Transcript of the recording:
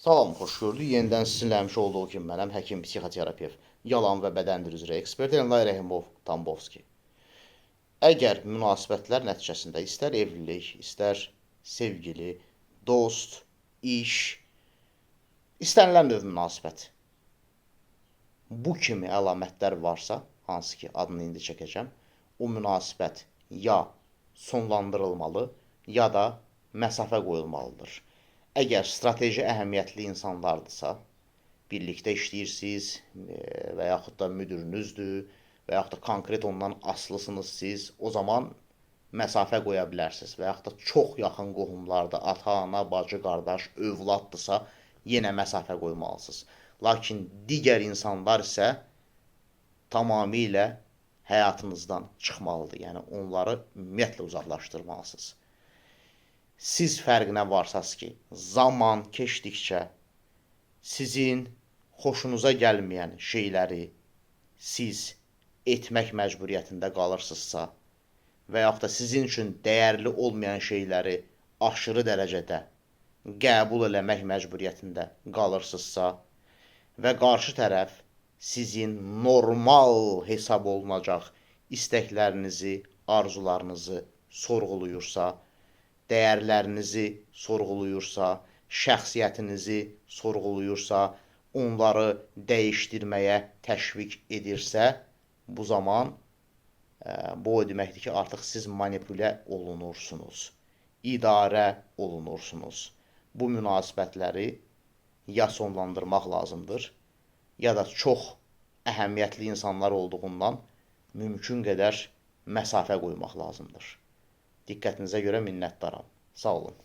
Salam, xoş gördük. Yenidən sizinlə həmişə olduğu kimi mənəm həkim, psixoterapevt, yalan və bədən dili üzrə ekspert Elnay Rəhimov Tambovski. Əgər münasibətlər nəticəsində istər evlilik, istər sevgili, dost, iş, istənilən növ münasibət bu kimi əlamətlər varsa, hansı ki adını indi çəkəcəm, o münasibət ya sonlandırılmalı, ya da məsafə qoyulmalıdır. Əgər strateji əhəmiyyətli insanlardırsa, birlikdə işləyirsiniz və yaxud da müdürünüzdür və yaxud da konkret ondan asılısınız siz, o zaman məsafə qoya bilərsiniz və yaxud da çox yaxın qohumlarda ata, ana, bacı, qardaş, övladdırsa, yenə məsafə qoymalısınız. Lakin digər insanlar isə tamamilə həyatınızdan çıxmalıdır. Yəni, onları ümumiyyətlə uzaqlaşdırmalısınız. Siz fərqinə varsınız ki, zaman keçdikcə sizin xoşunuza gəlməyən şeyləri siz etmək məcburiyyətində qalırsınızsa və yaxud da sizin üçün dəyərli olmayan şeyləri aşırı dərəcədə qəbul eləmək məcburiyyətində qalırsınızsa və qarşı tərəf sizin normal hesab olunacaq istəklərinizi, arzularınızı sorğuluyursa, dəyərlərinizi sorğuluyursa, şəxsiyyətinizi sorğuluyursa, onları dəyişdirməyə təşviq edirsə, bu zaman bu o deməkdir ki, artıq siz manipulə olunursunuz, idarə olunursunuz. Bu münasibətləri ya sonlandırmaq lazımdır, ya da çox əhəmiyyətli insanlar olduğundan mümkün qədər məsafə qoymaq lazımdır. Diqqətinizə görə minnətdaram. Sağ olun.